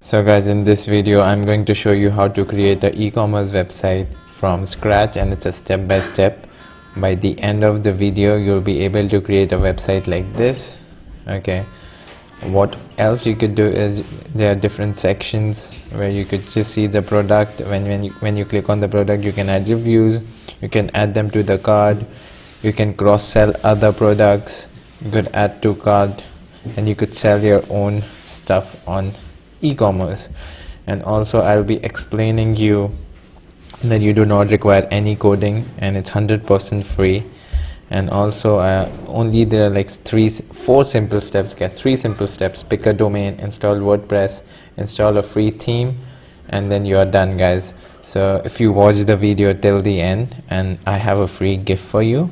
So guys, in this video I'm going to show you how to create an e-commerce website from scratch, and it's a step by step. By the end of the video you'll be able to create a website like this. Okay, what else you could do is there are different sections where you could just see the product. When you click on the product, you can add reviews, you can add them to the cart, you can cross sell other products, you could add to cart, and you could sell your own stuff on e-commerce. And also I'll be explaining you that you do not require any coding and it's 100% free. And also only there are like four simple steps, guys. 3 simple steps: pick a domain, install WordPress, install a free theme, and then you are done, guys. So if you watch the video till the end, and I have a free gift for you,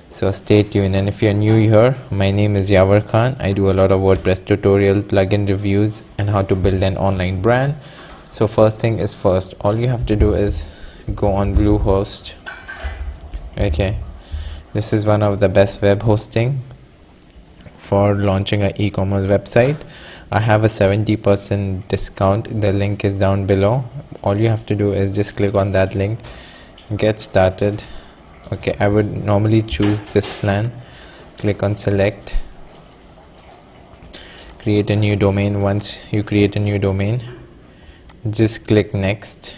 so stay tuned. And if you're new here, my name is Yavar Khan. I do a lot of WordPress tutorial, plugin reviews, and how to build an online brand. So first thing is first, all you have to do is go on Bluehost. Okay, this is one of the best web hosting for launching an e-commerce website. I have a 70% discount. The link is down below. All you have to do is just click on that link, get started. Okay, I would normally choose this plan. Click on select, create a new domain. Once you create a new domain, just click next,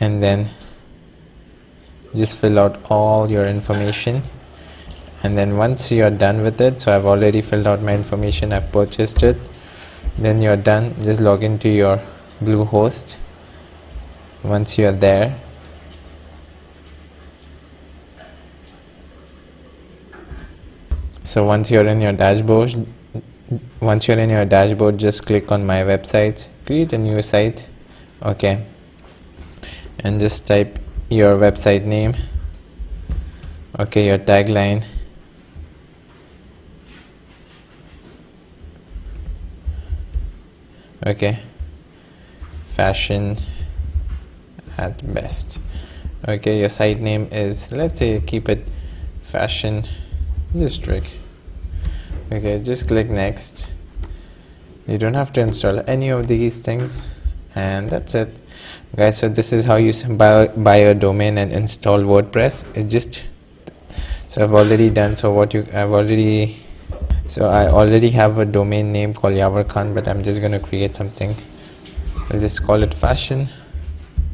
and then just fill out all your information. And then once you're done with it, so I've already filled out my information, I've purchased it, then you're done. Just log into your Bluehost. Once you're there, so once you're in your dashboard, just click on my websites, create a new site. Okay, and just type your website name. Okay, your tagline, okay, fashion at best. Okay, your site name is, let's say, keep it fashion district. Okay, just click next. You don't have to install any of these things, and that's it, guys. So this is how you buy a domain and install WordPress. So I've already done. So I already have a domain name called Yavar Khan, but I'm just gonna create something. I'll just call it fashion,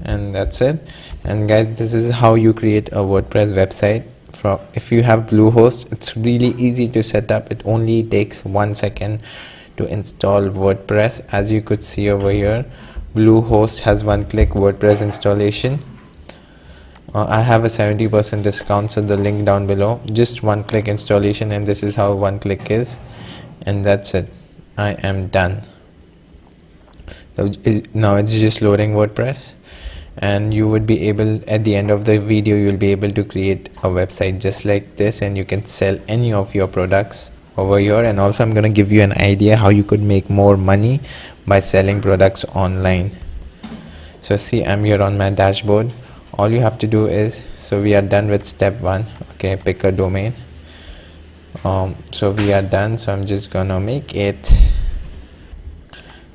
and that's it. And guys, this is how you create a WordPress website. If you have Bluehost, it's really easy to set up. It only takes 1 second to install WordPress. As you could see over here, Bluehost has one-click WordPress installation. I have a 70% discount, so the link down below. Just one-click installation, and this is how one-click is, and that's it. I am done. So now it's just loading WordPress, and you would be able, at the end of the video, you'll be able to create a website just like this, and you can sell any of your products over here. And also I'm going to give you an idea how you could make more money by selling products online. So see, I'm here on my dashboard. All you have to do is, so we are done with step 1. Okay, pick a domain. So we are done. So I'm just gonna make it,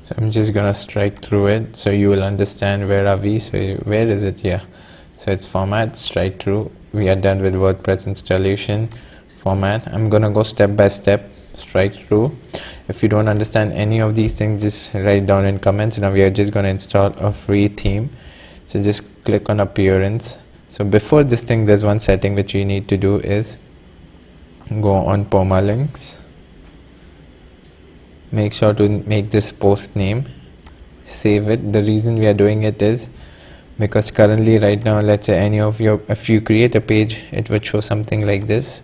so I'm just gonna strike through it so you will understand where are we. So where is it here? So it's format, strike through. We are done with WordPress installation, format. I'm gonna go step by step, strike through. If you don't understand any of these things, just write down in comments. Now we are just gonna install a free theme. So just click on appearance. So before this thing, there's one setting which you need to do is go on permalinks. Make sure to make this post name, save it. The reason we are doing it is because currently right now, let's say if you create a page, it would show something like this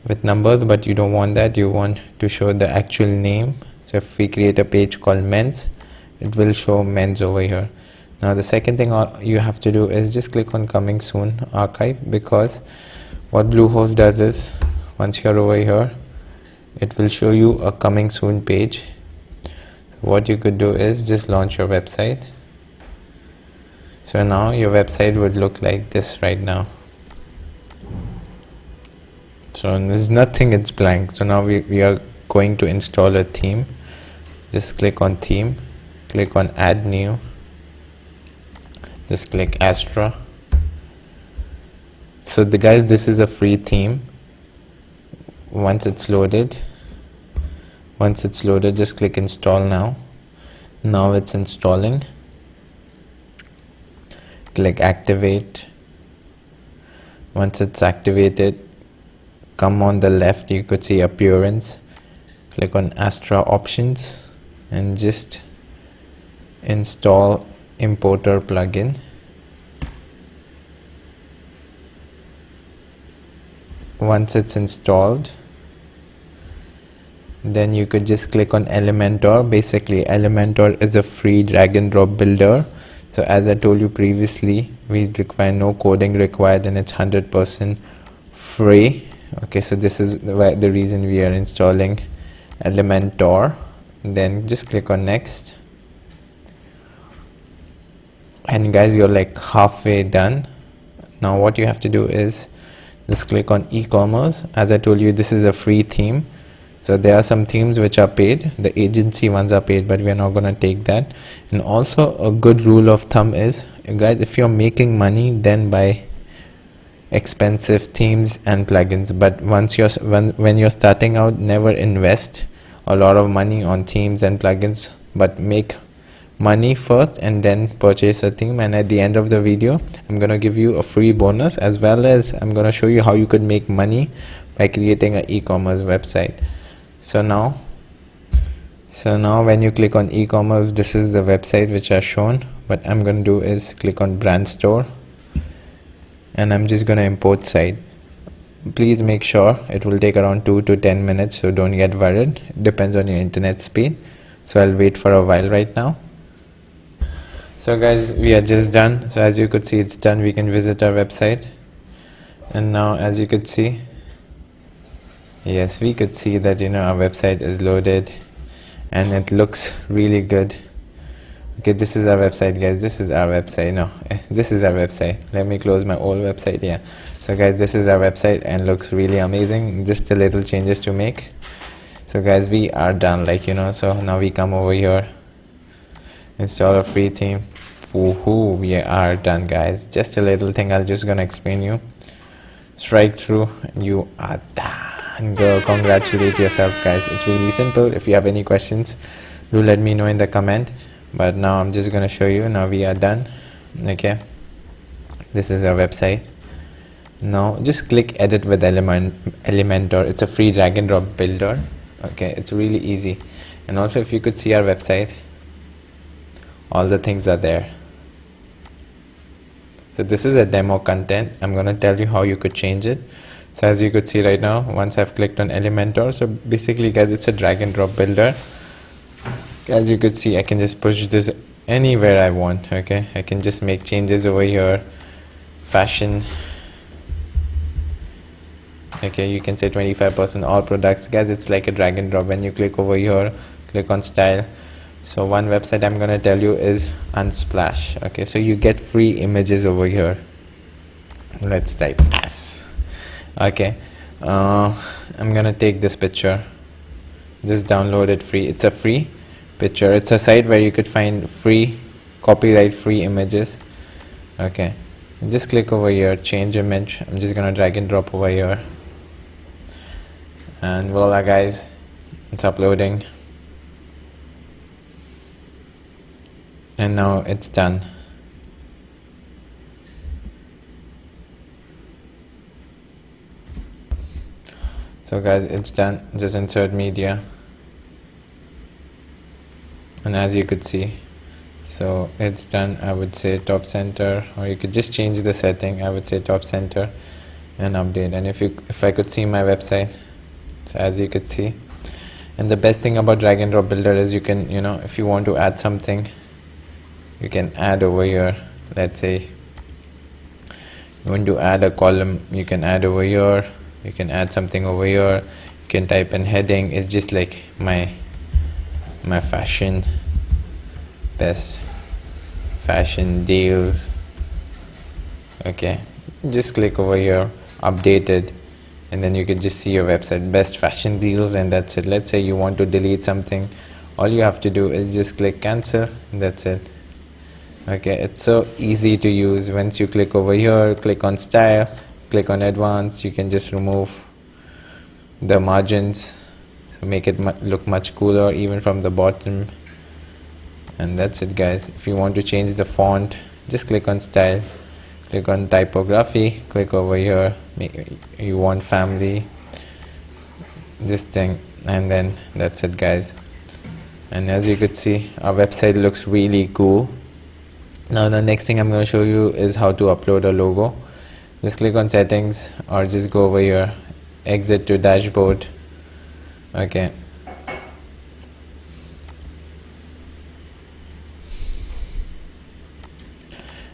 with numbers, but you don't want that. You want to show the actual name. So if we create a page called men's, it will show men's over here. Now the second thing you have to do is just click on coming soon archive, because what Bluehost does is, once you're over here, it will show you a coming soon page. What you could do is just launch your website. So now your website would look like this right now. So there's nothing, it's blank. So now we are going to install a theme. just click on theme, click on add new, just click Astra. So guys, this is a free theme. Once it's loaded, just click install now. Now it's installing. Click activate. Once it's activated, come on the left, you could see appearance, click on Astra options and just install importer plugin. Once it's installed, then you could just click on Elementor. Basically Elementor is a free drag and drop builder. So as I told you previously, we require no coding required and it's 100% free. Okay, so this is the reason we are installing Elementor. Then just click on next, and guys, you're like halfway done. Now what you have to do is just click on e-commerce. As I told you, this is a free theme. So there are some themes which are paid, the agency ones are paid, but we are not going to take that. And also a good rule of thumb is, guys, if you're making money, then buy expensive themes and plugins. But once when you're starting out, never invest a lot of money on themes and plugins, but make money first and then purchase a theme. And at the end of the video, I'm going to give you a free bonus, as well as I'm going to show you how you could make money by creating an e-commerce website. So now when you click on e-commerce, this is the website which I shown. What I'm going to do is click on brand store, and I'm just going to import site. Please make sure it will take around 2 to 10 minutes, so don't get worried. It depends on your internet speed. So I'll wait for a while right now. So guys, we are just done. So as you could see, it's done. We can visit our website, and now as you could see, yes, we could see that our website is loaded and it looks really good. Okay, this is our website, guys. This is our website. No, this is our website. Let me close my old website. Yeah, so guys, this is our website and looks really amazing. Just a little changes to make. So guys, we are done, so now we come over here, install a free theme. Woohoo, we are done, guys. Just a little thing I'll just gonna explain you. Strike through and you are done. And go congratulate yourself, guys. It's really simple. If you have any questions, do let me know in the comment. But now I'm just gonna show you. Now we are done. Okay, this is our website. Now just click edit with Elementor. It's a free drag and drop builder. Okay, it's really easy. And also, if you could see our website, all the things are there. So this is a demo content. I'm gonna tell you how you could change it. So as you could see right now, once I've clicked on Elementor, so basically, guys, it's a drag and drop builder. As you could see, I can just push this anywhere I want. Okay, I can just make changes over here. Fashion. Okay, you can say 25% all products. Guys, it's like a drag and drop. When you click over here, click on style. So one website I'm gonna tell you is Unsplash. Okay, so you get free images over here. Let's type S. Okay, I'm gonna take this picture, just download it free. It's a free picture. It's a site where you could find free copyright free images. Okay, just click over here, change image. I'm just gonna drag and drop over here, and voila, guys, it's uploading, and now it's done. So guys, it's done. Just insert media, and as you could see, so it's done. I would say top center, or you could just change the setting. I would say top center and update. And if I could see my website, so as you could see, and the best thing about drag and drop builder is you can, if you want to add something, you can add over here. Let's say you want to add a column, you can add over here. You can add something over here. You can type in heading. It's just like my fashion, best fashion deals. Okay, just click over here, updated, and then you can just see your website, best fashion deals, and that's it. Let's say you want to delete something, all you have to do is just click cancel, and that's it. Okay, it's so easy to use. Once you click over here, click on style, click on advanced, you can just remove the margins, so make it look much cooler even from the bottom. And that's it, guys. If you want to change the font, just click on style, click on typography, click over here, you want family, this thing, and then that's it, guys. And as you could see, our website looks really cool. Now the next thing I'm going to show you is how to upload a logo. Just click on settings, or just go over here, exit to dashboard. Okay,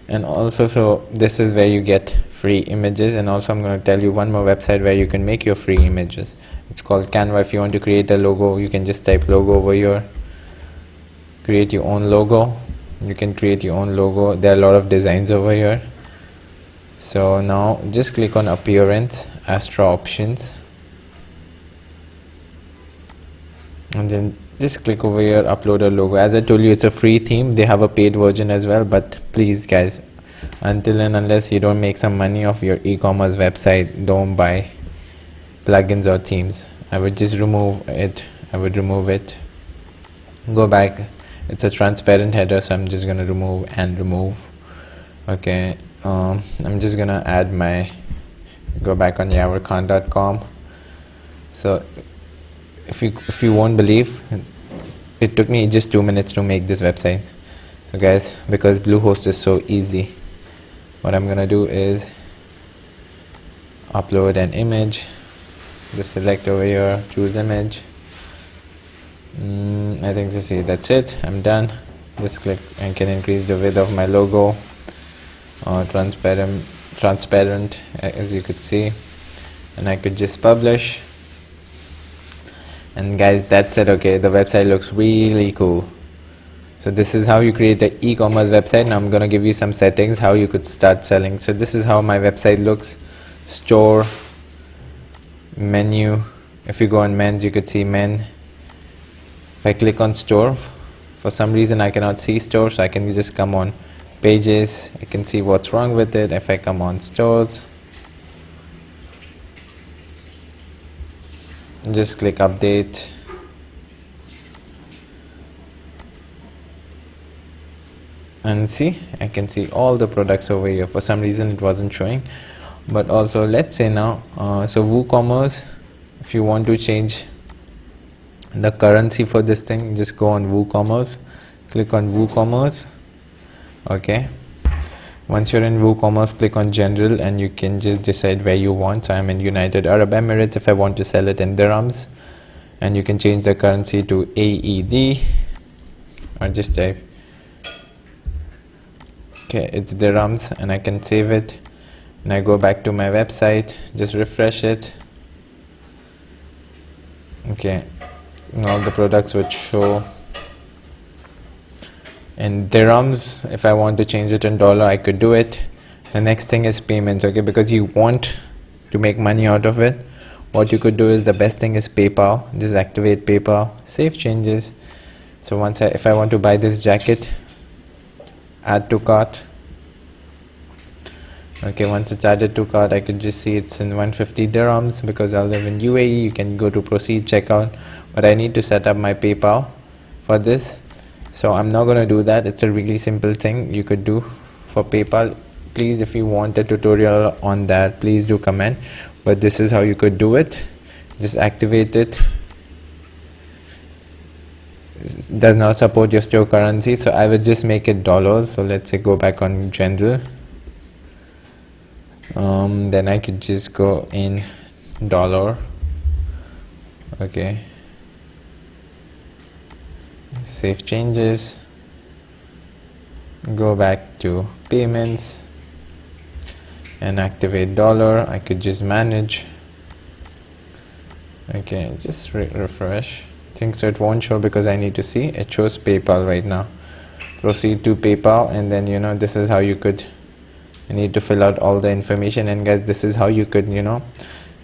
and also, so this is where you get free images. And also I'm going to tell you one more website where you can make your free images. It's called Canva. If you want to create a logo, you can just type logo over here, create your own logo. You can create your own logo. There are a lot of designs over here. So now just click on appearance, Astra options, and then just click over here, upload a logo. As I told you, it's a free theme. They have a paid version as well, but please guys, until and unless you don't make some money off your e-commerce website, don't buy plugins or themes. I would just remove it. I would remove it, go back. It's a transparent header, so I'm just gonna remove and remove. Okay, I'm just gonna add my, go back on yavarkhan.com. So if you won't believe, it took me just 2 minutes to make this website. So guys, because Bluehost is so easy, what I'm gonna do is upload an image. Just select over here, choose image. I think just see, that's it, I'm done. Just click and can increase the width of my logo, transparent as you could see, and I could just publish. And guys, that's it. Okay, the website looks really cool. So this is how you create an e-commerce website. Now I'm gonna give you some settings how you could start selling. So this is how my website looks. Store, menu. If you go on men's, you could see men. If I click on store, for some reason I cannot see store, so I can just come on pages. I can see what's wrong with it. If I come on stores, just click update. And see, I can see all the products over here. For some reason it wasn't showing. But also, let's say now, so WooCommerce, if you want to change the currency for this thing, just go on WooCommerce, click on WooCommerce. Okay, once you're in WooCommerce, click on general, and you can just decide where you want. So I'm in United Arab Emirates. If I want to sell it in dirhams, and you can change the currency to AED, or just type, okay, it's dirhams, and I can save it. And I go back to my website, just refresh it. Okay, now the products would show in dirhams. If I want to change it in dollar, I could do it. The next thing is payments. Okay, because you want to make money out of it, what you could do is, the best thing is PayPal. Just activate PayPal, save changes. So once if I want to buy this jacket, add to cart. Okay, once it's added to cart, I could just see it's in 150 dirhams. Because I live in UAE, you can go to proceed checkout, but I need to set up my PayPal for this, so I'm not gonna do that. It's a really simple thing you could do for PayPal. Please, if you want a tutorial on that, please do comment, but this is how you could do it. Just activate it. It does not support your store currency, so I would just make it dollars. So let's say go back on general, then I could just go in dollar. Okay, save changes, go back to payments and activate dollar. I could just manage. Okay, just refresh. I think so it won't show because I need to see. It shows PayPal right now. Proceed to PayPal, and then this is how you could, you need to fill out all the information. And guys, this is how you could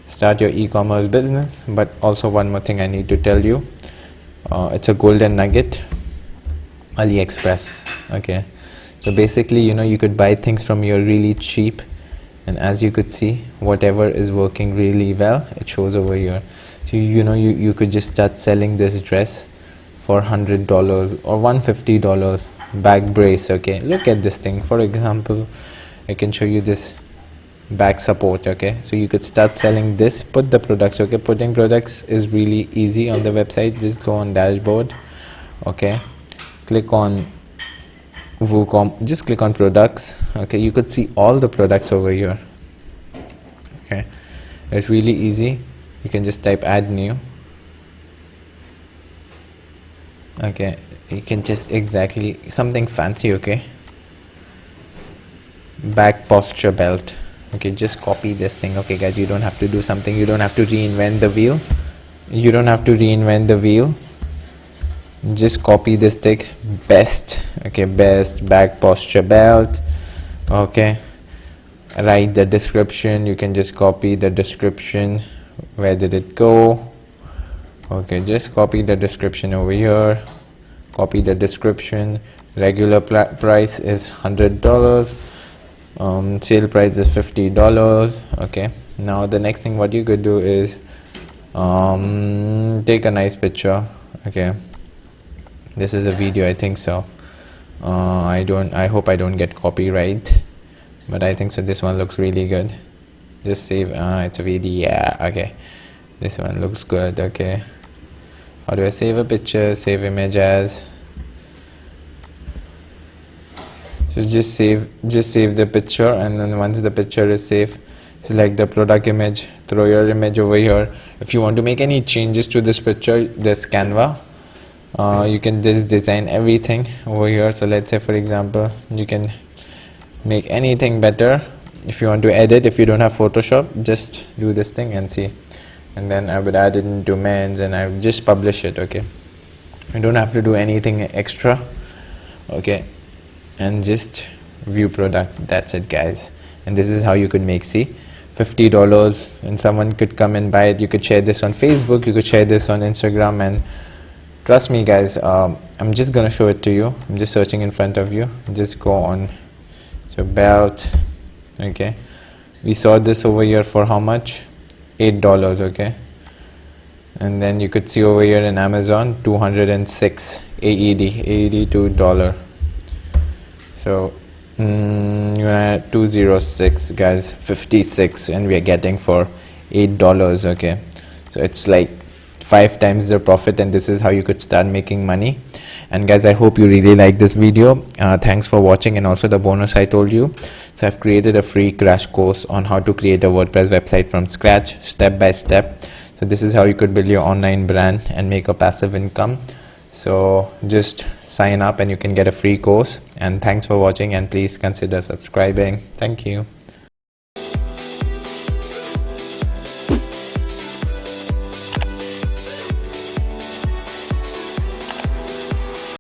start your e-commerce business. But also one more thing I need to tell you, It's a golden nugget, AliExpress. Okay, so basically, you know, you could buy things from here really cheap, and as you could see, whatever is working really well, it shows over here. So you know, you could just start selling this dress for $100 or $150. Back brace. Okay, look at this thing. For example, I can show you this back support. Okay, so you could start selling this, put the products. Okay, putting products is really easy on the website. Just go on dashboard. Okay, click on WooCommerce, just click on products. Okay, you could see all the products over here. Okay, it's really easy. You can just type add new. Okay, you can just exactly something fancy. Okay, back posture belt. Okay, just copy this thing. Okay guys, you don't have to do something, you don't have to reinvent the wheel, just copy this thing. Best. Okay, best back posture belt. Okay, write the description. You can just copy the description. Where did it go? Okay, just copy the description over here. Copy the description. Regular price is $100. Sale price is $50. Okay, now the next thing what you could do is take a nice picture. Okay, this is a video, I think so. I hope I don't get copyright, but I think so. This one looks really good. Just save. It's a video. Yeah, okay, this one looks good. Okay, how do I save a picture? Save image as. So just save the picture, and then once the picture is saved, select the product image, throw your image over here. If you want to make any changes to this picture, this Canva, you can just design everything over here. So let's say, for example, you can make anything better. If you want to edit, if you don't have Photoshop, just do this thing and see. And then I would add it into men's, and I would just publish it. Okay, you don't have to do anything extra. Okay, and just view product. That's it guys, and this is how you could make, see, $50, and someone could come and buy it. You could share this on Facebook, you could share this on Instagram, and trust me guys, I'm just gonna show it to you. I'm just searching in front of you. Just go on, so belt. Okay, we saw this over here for how much? $8. Okay, and then you could see over here in Amazon 206 AED, $82. So you add 206 guys, 56, and we are getting for $8. Okay, so it's like 5 times the profit, and this is how you could start making money. And guys, I hope you really like this video. Thanks for watching. And also the bonus I told you, so I've created a free crash course on how to create a WordPress website from scratch, step by step. So this is how you could build your online brand and make a passive income. So just sign up and you can get a free course. And thanks for watching, and please consider subscribing. Thank you.